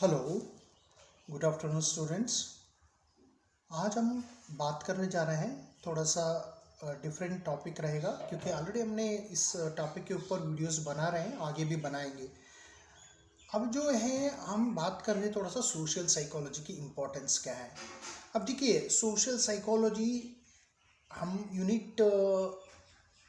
Hello, good afternoon students. आज हम बात करने जा रहे हैं थोड़ा सा डिफरेंट टॉपिक रहेगा, क्योंकि ऑलरेडी हमने इस टॉपिक के ऊपर वीडियोस बना रहे हैं, आगे भी बनाएंगे। अब जो है हम बात कर रहे हैं थोड़ा सा सोशल साइकोलॉजी की इम्पोर्टेंस क्या है। अब देखिए, सोशल साइकोलॉजी हम यूनिट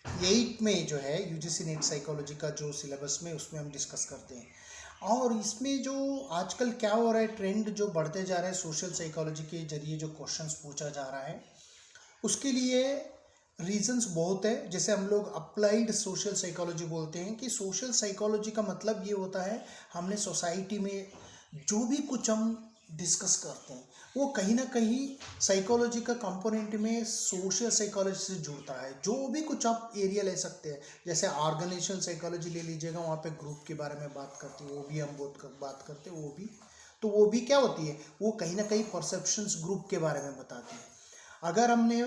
8 में जो है यूजीसी नेट साइकोलॉजी का जो सिलेबस में उसमें हम डिस्कस करते हैं। और इसमें जो आजकल क्या हो रहा है, ट्रेंड जो बढ़ते जा रहे हैं सोशल साइकोलॉजी के जरिए जो क्वेश्चंस पूछा जा रहा है, उसके लिए रीजंस बहुत है। जैसे हम लोग अप्लाइड सोशल साइकोलॉजी बोलते हैं कि सोशल साइकोलॉजी का मतलब ये होता है हमने सोसाइटी में जो भी कुछ हम डिस्कस करते हैं वो कहीं ना कहीं साइकोलॉजी का कंपोनेंट में सोशल साइकोलॉजी से जुड़ता है। जो भी कुछ आप एरिया ले सकते हैं, जैसे ऑर्गेनाइजेशन साइकोलॉजी ले लीजिएगा, वहाँ पे ग्रुप के बारे में बात करती है, वो भी हम बहुत बात करते हैं। वो भी क्या होती है, वो कहीं ना कहीं परसेप्शंस ग्रुप के बारे में बताती है। अगर हमने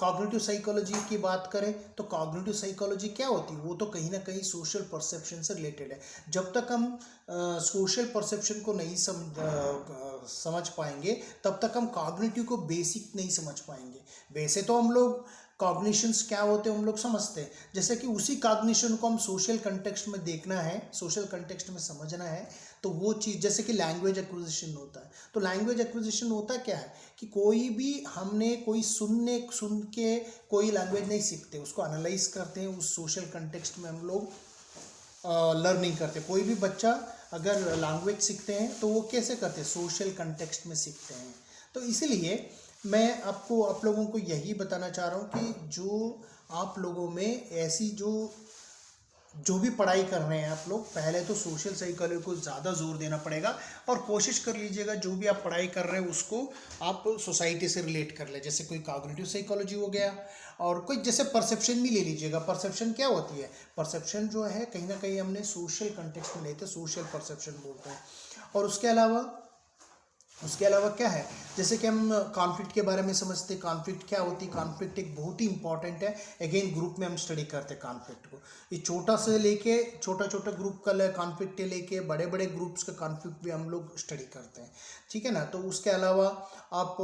कॉग्निटिव साइकोलॉजी की बात करें तो कॉग्निटिव साइकोलॉजी क्या होती है, वो तो कहीं ना कहीं सोशल परसेप्शन से रिलेटेड है। जब तक हम सोशल परसेप्शन को नहीं समझ पाएंगे तब तक हम कॉग्निटिव को बेसिक नहीं समझ पाएंगे। वैसे तो हम लोग कॉग्निशंस क्या होते हैं हम लोग समझते हैं, जैसे कि उसी कॉग्निशन को हम सोशल कंटेक्स्ट में देखना है, सोशल कंटेक्स्ट में समझना है। तो वो चीज़ जैसे कि लैंग्वेज एक्विजिशन होता है, तो लैंग्वेज एक्विजिशन होता क्या है कि कोई भी हमने कोई सुन के कोई लैंग्वेज नहीं सीखते, उसको एनालाइज करते हैं, उस सोशल कंटेक्स्ट में हम लोग लर्निंग करते हैं। कोई भी बच्चा अगर लैंग्वेज सीखते हैं तो वो कैसे करते हैं, सोशल कंटेक्स्ट में सीखते हैं। तो इसीलिए मैं आप लोगों को यही बताना चाह रहा हूँ कि जो आप लोगों में ऐसी जो भी पढ़ाई कर रहे हैं आप लोग, पहले तो सोशल साइकोलॉजी को ज़्यादा जोर देना पड़ेगा और कोशिश कर लीजिएगा जो भी आप पढ़ाई कर रहे हैं उसको आप सोसाइटी से रिलेट कर ले। जैसे कोई कॉग्निटिव साइकोलॉजी हो गया, और कोई जैसे परसेप्शन भी ले लीजिएगा। परसेप्शन क्या होती है, परसेप्शन जो है कहीं ना कहीं हमने सोशल कंटेक्स्ट में लेते हैं, सोशल परसेप्शन बोलते हैं। और उसके अलावा क्या है, जैसे कि हम कॉन्फ्लिक्ट के बारे में समझते हैं। कॉन्फ्लिक्ट क्या होती है, कॉन्फ्लिक्ट एक बहुत ही इंपॉर्टेंट है। अगेन ग्रुप में हम स्टडी करते हैं कॉन्फ्लिक्ट को। ये छोटा से लेके छोटा ग्रुप का कॉन्फ्लिक्ट लेके बड़े बड़े ग्रुप्स का कॉन्फ्लिक्ट भी हम लोग स्टडी करते हैं, ठीक है ना। तो उसके अलावा आप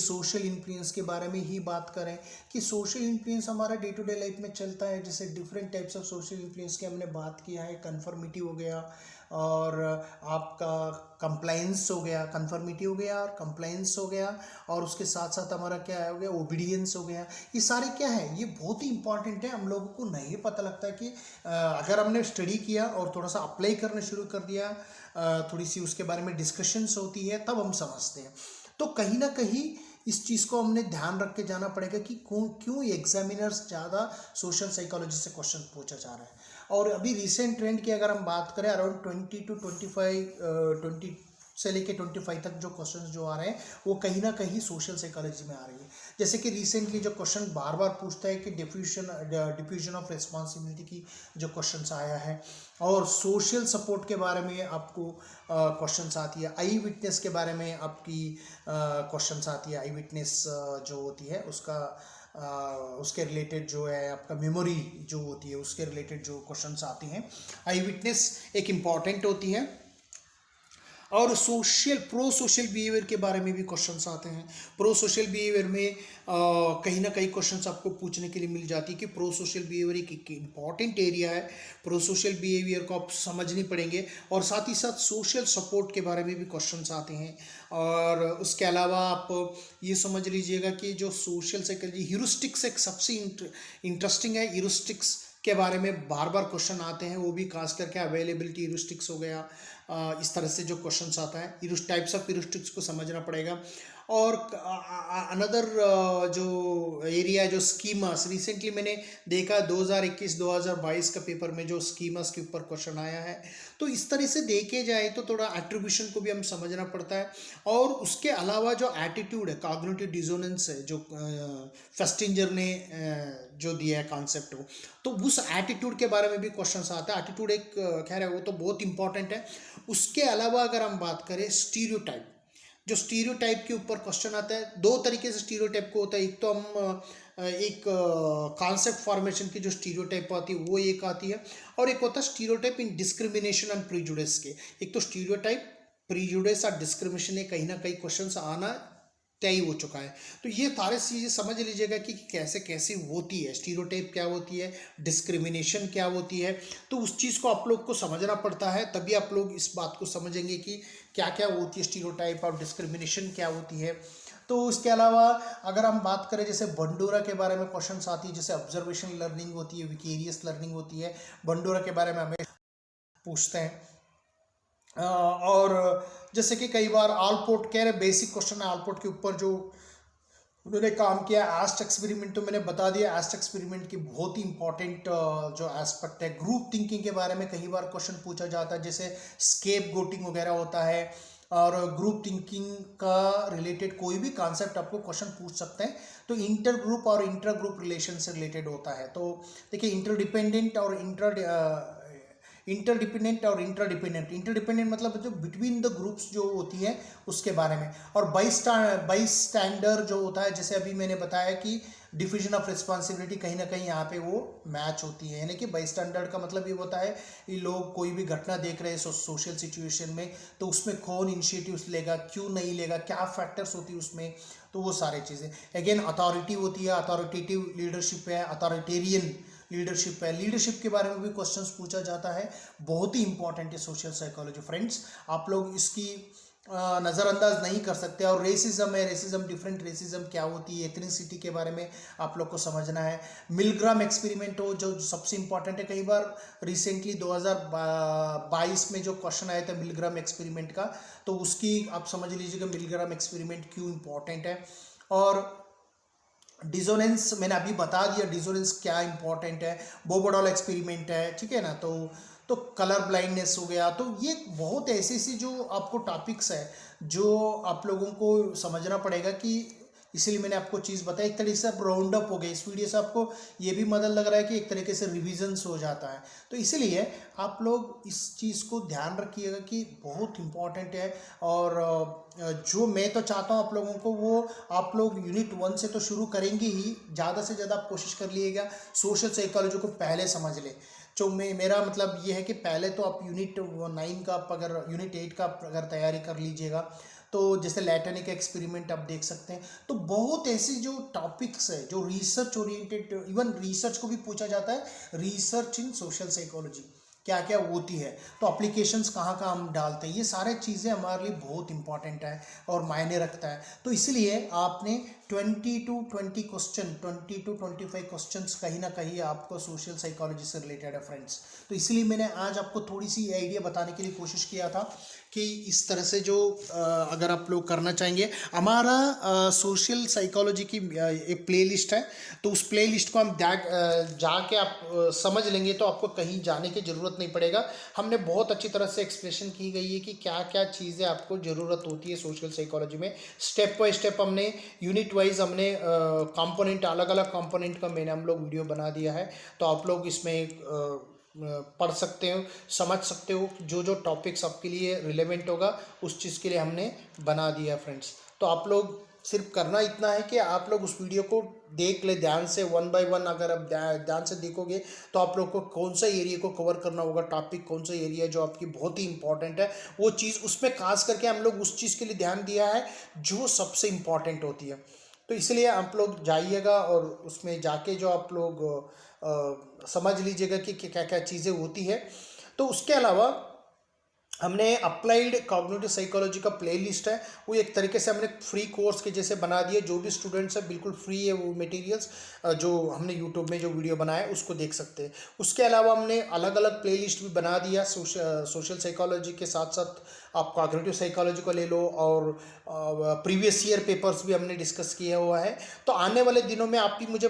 सोशल इन्फ्लुएंस के बारे में ही बात करें कि सोशल इन्फ्लुएंस हमारा डे टू डे लाइफ में चलता है। जैसे different types of social influence की हमने बात किया है। कन्फर्मिटी हो गया और आपका कंप्लायंस हो गया, कन्फर्मिटी हो गया और कंप्लायंस हो गया, और उसके साथ साथ हमारा क्या हो गया, ओबीडियंस हो गया। ये सारे क्या है, ये बहुत ही इंपॉर्टेंट है। हम लोगों को नहीं पता लगता है कि अगर हमने स्टडी किया और थोड़ा सा अप्लाई करना शुरू कर दिया, थोड़ी सी उसके बारे में डिस्कशंस होती है, तब हम समझते हैं। तो कहीं ना कहीं इस चीज़ को हमने ध्यान रख के जाना पड़ेगा कि क्यों एग्जामिनर्स ज़्यादा सोशल साइकोलॉजी से क्वेश्चन पूछा जा रहा है। और अभी रिसेंट ट्रेंड की अगर हम बात करें, अराउंड 20 से लेके 25 तक जो क्वेश्चंस जो आ रहे हैं वो कहीं ना कहीं सोशल साइकोलॉजी में आ रही है। जैसे कि रिसेंटली जो क्वेश्चन बार बार पूछता है कि डिफ्यूजन ऑफ रिस्पॉन्सिबिलिटी की जो क्वेश्चंस आया है, और सोशल सपोर्ट के बारे में आपको क्वेश्चंस आती है। आई विटनेस के बारे में आपकी क्वेश्चंस आती है। आई विटनेस जो होती है उसके रिलेटेड जो है आपका मेमोरी जो होती है उसके रिलेटेड जो क्वेश्चंस आती हैं। आई विटनेस एक इम्पॉर्टेंट होती है। और प्रो सोशल बिहेवियर के बारे में भी क्वेश्चंस आते हैं। प्रो सोशल बिहेवियर में कहीं ना कहीं क्वेश्चंस आपको पूछने के लिए मिल जाती है कि प्रो सोशल बिहेवियर एक इम्पॉर्टेंट एरिया है। प्रो सोशल बिहेवियर को आप समझनी पड़ेंगे, और साथ ही साथ सोशल सपोर्ट के बारे में भी क्वेश्चंस आते हैं। और उसके अलावा आप ये समझ लीजिएगा कि जो सोशल साइकोलॉजी, ह्यूरिस्टिक्स एक सबसे इंटरेस्टिंग है। ह्यूरिस्टिक्स के बारे में बार बार क्वेश्चन आते हैं, वो भी खास करके अवेलेबिलिटी ह्यूरिस्टिक्स हो गया, इस तरह से जो क्वेश्चंस आता है, टाइप्स ऑफ ह्यूरिस्टिक्स को समझना पड़ेगा। और अनदर जो एरिया जो स्कीमास, रिसेंटली मैंने देखा 2021-2022 का पेपर में जो स्कीमास के ऊपर क्वेश्चन आया है। तो इस तरह से देखे जाए तो थोड़ा एट्रीब्यूशन को भी हम समझना पड़ता है। और उसके अलावा जो एटीट्यूड है, कॉग्निटिव डिसोनेंस है, जो फेस्टिंजर ने जो दिया है कॉन्सेप्ट को, तो उस एटीट्यूड के बारे में भी क्वेश्चंस आता है। एटीट्यूड एक खैर है, वो तो बहुत इंपॉर्टेंट है। उसके अलावा अगर हम बात करें स्टीरियोटाइप, जो स्टीरियोटाइप के ऊपर क्वेश्चन आता है, दो तरीके से स्टीरियोटाइप को होता है। एक तो हम एक कॉन्सेप्ट फॉर्मेशन की जो स्टीरियोटाइप आती है वो एक आती है, और एक होता है stereotype in discrimination and prejudice के। एक तो स्टीरियोटाइप प्रीजुडिस और डिस्क्रिमिनेशन, ये कहीं ना कहीं क्वेश्चन आना तय हो चुका है। तो ये सारे चीज़ें समझ लीजिएगा कि कैसे कैसे होती है, स्टीरियोटाइप क्या होती है, डिस्क्रिमिनेशन क्या होती है। तो उस चीज़ को आप लोग को समझना पड़ता है, तभी आप लोग इस बात को समझेंगे कि क्या क्या होती है स्टीरियोटाइप और डिस्क्रिमिनेशन क्या होती है। तो इसके अलावा अगर हम बात करें जैसे बंडोरा के बारे में क्वेश्चन आती है, जैसे ऑब्जर्वेशन लर्निंग होती है, विकेरियस लर्निंग होती है, बंडोरा के बारे में हमें पूछते हैं। और जैसे कि कई बार आलपोर्ट कह रहे, बेसिक क्वेश्चन है आलपोर्ट के ऊपर जो उन्होंने काम किया, एस्ट एक्सपेरिमेंट तो मैंने बता दिया। एस्ट एक्सपेरिमेंट की बहुत ही इंपॉर्टेंट जो एस्पेक्ट है, ग्रुप थिंकिंग के बारे में कई बार क्वेश्चन पूछा जाता है, जैसे स्केप गोटिंग वगैरह होता है, और ग्रुप थिंकिंग का रिलेटेड कोई भी कॉन्सेप्ट आपको क्वेश्चन पूछ सकते हैं। तो इंटर ग्रुप और इंटर ग्रुप रिलेशन से रिलेटेड होता है। तो देखिए इंटरडिपेंडेंट और इंटरडिपेंडेंट और इंटरडिपेंडेंट, इंटरडिपेंडेंट मतलब जो बिटवीन द ग्रुप्स जो होती है उसके बारे में। और बाई स्टैंडर जो होता है, जैसे अभी मैंने बताया कि डिफिजन ऑफ रिस्पॉन्सिबिलिटी कहीं ना कहीं यहाँ पे वो मैच होती है। यानी कि बाई स्टैंडर्ड का मतलब ये होता है कि लोग कोई भी घटना देख रहे हैं सोशल सिचुएशन में, तो उसमें कौन इनिशिएटिव्स लेगा, क्यों नहीं लेगा, क्या फैक्टर्स होती है उसमें, तो वो सारी चीज़ें। अगेन अथॉरिटी होती है, अथॉरिटेटिव लीडरशिप है, अथॉरिटेरियन लीडरशिप है। लीडरशिप के बारे में भी क्वेश्चंस पूछा जाता है, बहुत ही इंपॉर्टेंट है सोशल साइकोलॉजी फ्रेंड्स, आप लोग इसकी नज़रअंदाज नहीं कर सकते। और रेसिज्म है, रेसिज्म डिफरेंट रेसिज्म क्या होती है, एथनिसिटी के बारे में आप लोग को समझना है। मिलग्राम एक्सपेरिमेंट हो जो सबसे इंपॉर्टेंट है, कई बार रिसेंटली 2022 में जो क्वेश्चन आया था मिलग्राम एक्सपेरिमेंट का, तो उसकी आप समझ लीजिएगा मिलग्राम एक्सपेरिमेंट क्यों इंपॉर्टेंट है। और डिजोनेंस मैंने अभी बता दिया, डिजोनेंस क्या इंपॉर्टेंट है, बोबोडॉल एक्सपेरिमेंट है, ठीक है ना। तो कलर ब्लाइंडनेस हो गया। तो ये बहुत ऐसी सी जो आपको टॉपिक्स है जो आप लोगों को समझना पड़ेगा कि, इसीलिए मैंने आपको चीज़ बताई। एक तरीके से आप राउंड अप हो गए, इस वीडियो से आपको ये भी मदद लग रहा है कि एक तरीके से रिविजन्स हो जाता है। तो इसीलिए आप लोग इस चीज़ को ध्यान रखिएगा कि बहुत इंपॉर्टेंट है। और जो मैं तो चाहता हूँ आप लोगों को, वो आप लोग यूनिट 1 से तो शुरू करेंगे ही, ज़्यादा से ज़्यादा आप कोशिश कर लीजिएगा सोशल साइकोलॉजी को पहले समझ ले। जो मेरा मतलब ये है कि पहले तो आप यूनिट 9 का अगर यूनिट 8 का अगर तैयारी कर लीजिएगा, तो जैसे लैटनिक एक्सपेरिमेंट आप देख सकते हैं। तो बहुत ऐसी जो टॉपिक्स है जो रिसर्च ओरिएंटेड, इवन रिसर्च को भी पूछा जाता है, रिसर्च इन सोशल साइकोलॉजी क्या क्या होती है, तो एप्लीकेशंस कहाँ कहाँ हम डालते हैं, ये सारे चीज़ें हमारे लिए बहुत इंपॉर्टेंट है और मायने रखता है। तो इसलिए आपने 20 to 25 क्वेश्चंस कहीं ना कहीं आपको सोशल साइकोलॉजी से रिलेटेड है फ्रेंड्स। तो इसलिए मैंने आज आपको थोड़ी सी आइडिया बताने के लिए कोशिश किया था कि इस तरह से जो अगर आप लोग करना चाहेंगे, हमारा सोशल साइकोलॉजी की एक प्लेलिस्ट है, तो उस प्लेलिस्ट को हम जाके आप समझ लेंगे तो आपको कहीं जाने की ज़रूरत नहीं पड़ेगा। हमने बहुत अच्छी तरह से एक्सप्लेनेशन की गई है कि क्या क्या चीज़ें आपको ज़रूरत होती है सोशल साइकोलॉजी में। स्टेप बाय स्टेप हमने यूनिट वाइज हमने कंपोनेंट, अलग अलग कंपोनेंट का मैंने हम लोग वीडियो बना दिया है। तो आप लोग इसमें पढ़ सकते हो, समझ सकते हो, जो जो टॉपिक्स आपके लिए रिलेवेंट होगा उस चीज़ के लिए हमने बना दिया फ्रेंड्स। तो आप लोग सिर्फ करना इतना है कि आप लोग उस वीडियो को देख ले ध्यान से, 1 by 1 अगर आप ध्यान से देखोगे तो आप लोग को कौन सा एरिया को कवर करना होगा, टॉपिक कौन सा एरिया जो आपकी बहुत ही इंपॉर्टेंट है, वो चीज़ उसमें खास करके हम लोग उस चीज़ के लिए ध्यान दिया है जो सबसे इम्पॉर्टेंट होती है। तो इसलिए आप लोग जाइएगा और उसमें जाके जो आप लोग समझ लीजिएगा कि क्या क्या चीज़ें होती है। तो उसके अलावा हमने अप्लाइड कॉग्निटिव साइकोलॉजी का प्लेलिस्ट है, वो एक तरीके से हमने फ्री कोर्स के जैसे बना दिए। जो भी स्टूडेंट्स है बिल्कुल फ्री है वो मटेरियल्स, जो हमने यूट्यूब में जो वीडियो बनाया है उसको देख सकते हैं। उसके अलावा हमने अलग अलग प्लेलिस्ट भी बना दिया सोशल साइकोलॉजी के साथ साथ। आप कॉग्निटिव साइकोलॉजी को ले लो, और प्रीवियस ईयर पेपर्स भी हमने डिस्कस किया हुआ है। तो आने वाले दिनों में आप भी मुझे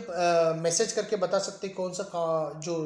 मैसेज करके बता सकते हैं कौन सा जो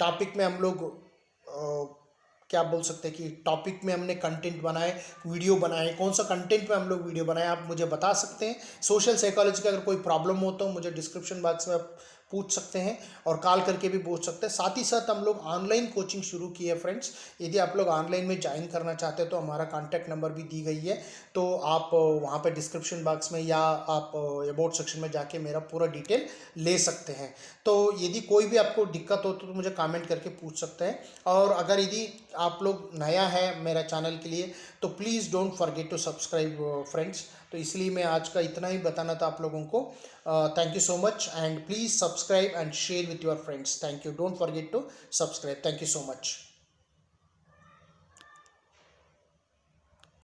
टॉपिक में हम लोग क्या बोल सकते हैं कि टॉपिक में हमने कंटेंट बनाए, वीडियो बनाए, कौन सा कंटेंट में हम लोग वीडियो बनाए, आप मुझे बता सकते हैं। सोशल साइकोलॉजी का अगर कोई प्रॉब्लम हो तो मुझे डिस्क्रिप्शन बॉक्स में आप पूछ सकते हैं, और कॉल करके भी पूछ सकते हैं। साथ ही साथ हम लोग ऑनलाइन कोचिंग शुरू की है फ्रेंड्स। यदि आप लोग ऑनलाइन में ज्वाइन करना चाहते हैं तो हमारा कॉन्टैक्ट नंबर भी दी गई है, तो आप वहाँ पर डिस्क्रिप्शन बॉक्स में या आप अबाउट सेक्शन में जाके मेरा पूरा डिटेल ले सकते हैं। तो यदि कोई भी आपको दिक्कत हो तो मुझे कमेंट करके पूछ सकते हैं। और अगर यदि आप लोग नया है मेरा चैनल के लिए तो please don't forget to subscribe friends. तो इसलिए मैं आज का इतना ही बताना था आप लोगों को। Thank you so much and please subscribe and share with your friends. Thank you, don't forget to subscribe. Thank you so much.